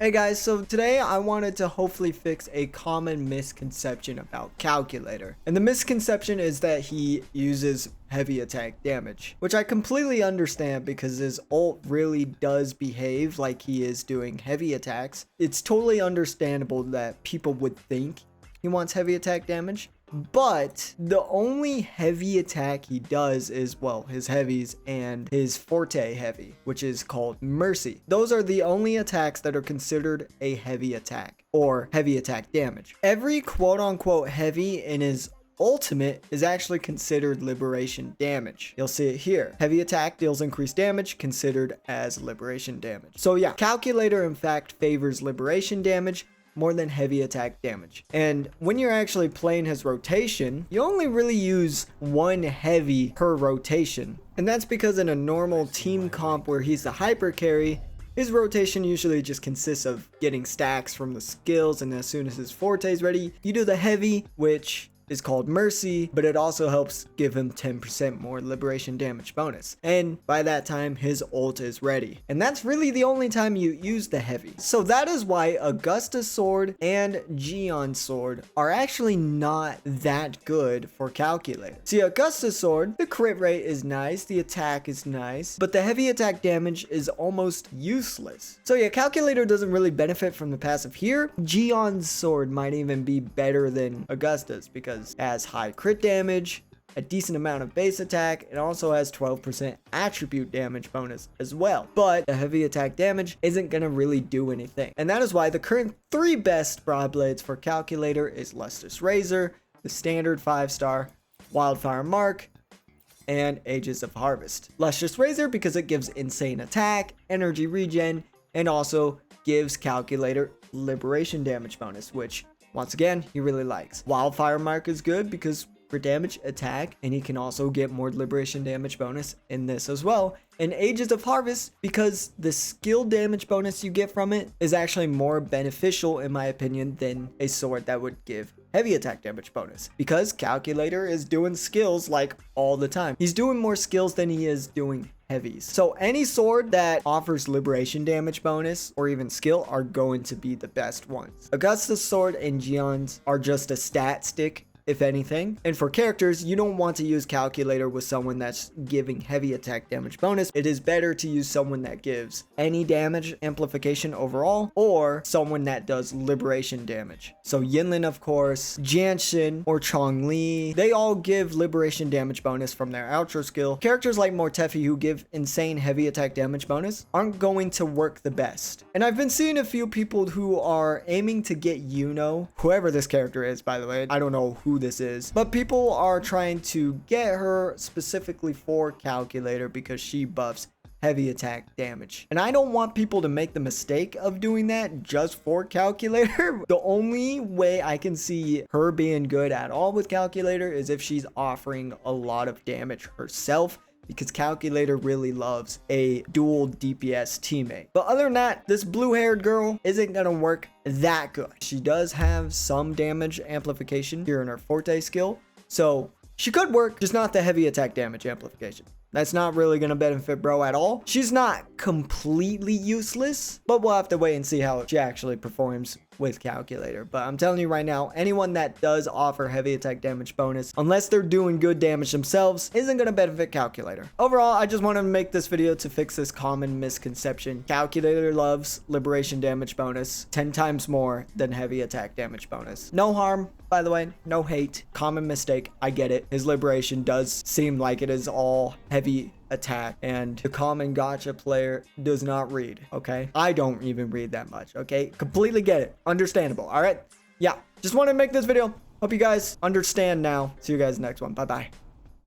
Hey guys, so today I wanted to hopefully fix a common misconception about Calculator. And the misconception is that he uses heavy attack damage, which I completely understand because his ult really does behave like he is doing heavy attacks. It's totally understandable that people would think he wants heavy attack damage. But the only heavy attack he does is, well, his heavies and his forte heavy, which is called Mercy. Those are the only attacks that are considered a heavy attack or heavy attack damage. Every quote unquote heavy in his ultimate is actually considered liberation damage. You'll see it here. Heavy attack deals increased damage, considered as liberation damage. So yeah, Calculator in fact favors liberation damage more than heavy attack damage. And when you're actually playing his rotation, you only really use one heavy per rotation. And that's because in a normal team comp where he's the hyper carry, his rotation usually just consists of getting stacks from the skills, and as soon as his forte is ready, you do the heavy, which is called Mercy, but it also helps give him 10% more liberation damage bonus. And by that time, his ult is ready. And that's really the only time you use the heavy. So that is why Augusta's sword and Geon's sword are actually not that good for Calculator. See, Augusta's sword, the crit rate is nice, the attack is nice, but the heavy attack damage is almost useless. So yeah, Calculator doesn't really benefit from the passive here. Geon's sword might even be better than Augusta's because it has high crit damage, a decent amount of base attack, and also has 12% attribute damage bonus as well. But the heavy attack damage isn't gonna really do anything. And that is why the current 3 best broad blades for Calculator is Lustrous Razor, the standard 5-star, Wildfire Mark, and Ages of Harvest. Lustrous Razor because it gives insane attack, energy regen, and also gives Calculator liberation damage bonus, which once again, he really likes. Wildfire Mark is good because for damage, attack, and he can also get more liberation damage bonus in this as well. And Ages of Harvest because the skill damage bonus you get from it is actually more beneficial in my opinion than a sword that would give heavy attack damage bonus, because Calculator is doing skills like all the time. He's doing more skills than he is doing heavies. So any sword that offers liberation damage bonus or even skill are going to be the best ones. Augusta's sword and Geon's are just a stat stick, if anything. And for characters, you don't want to use Calculator with someone that's giving heavy attack damage bonus. It is better to use someone that gives any damage amplification overall, or someone that does liberation damage. So Yinlin, of course, Janshin, or Chongli, they all give liberation damage bonus from their outro skill. Characters like Mortefi, who give insane heavy attack damage bonus, aren't going to work the best. And I've been seeing a few people who are aiming to get Yuno, whoever this character is, by the way. I don't know who this is, but people are trying to get her specifically for Calculator because she buffs heavy attack damage. And I don't want people to make the mistake of doing that just for Calculator. The only way I can see her being good at all with Calculator is if she's offering a lot of damage herself, because Calculator really loves a dual DPS teammate. But other than that, this blue-haired girl isn't gonna work that good. She does have some damage amplification here in her forte skill, so she could work, just not the heavy attack damage amplification. That's not really gonna benefit bro at all. She's not completely useless, but we'll have to wait and see how she actually performs with Calculator. But I'm telling you right now, anyone that does offer heavy attack damage bonus, unless they're doing good damage themselves, isn't gonna benefit Calculator. Overall, I just wanted to make this video to fix this common misconception. Calculator loves liberation damage bonus 10 times more than heavy attack damage bonus. No harm, by the way, no hate. Common mistake, I get it. His liberation does seem like it is all heavy attack, and the common gacha player does not read, okay? I don't even read that much, okay? Completely get it. Understandable, all right? Yeah, just wanted to make this video. Hope you guys understand now. See you guys next one. Bye-bye.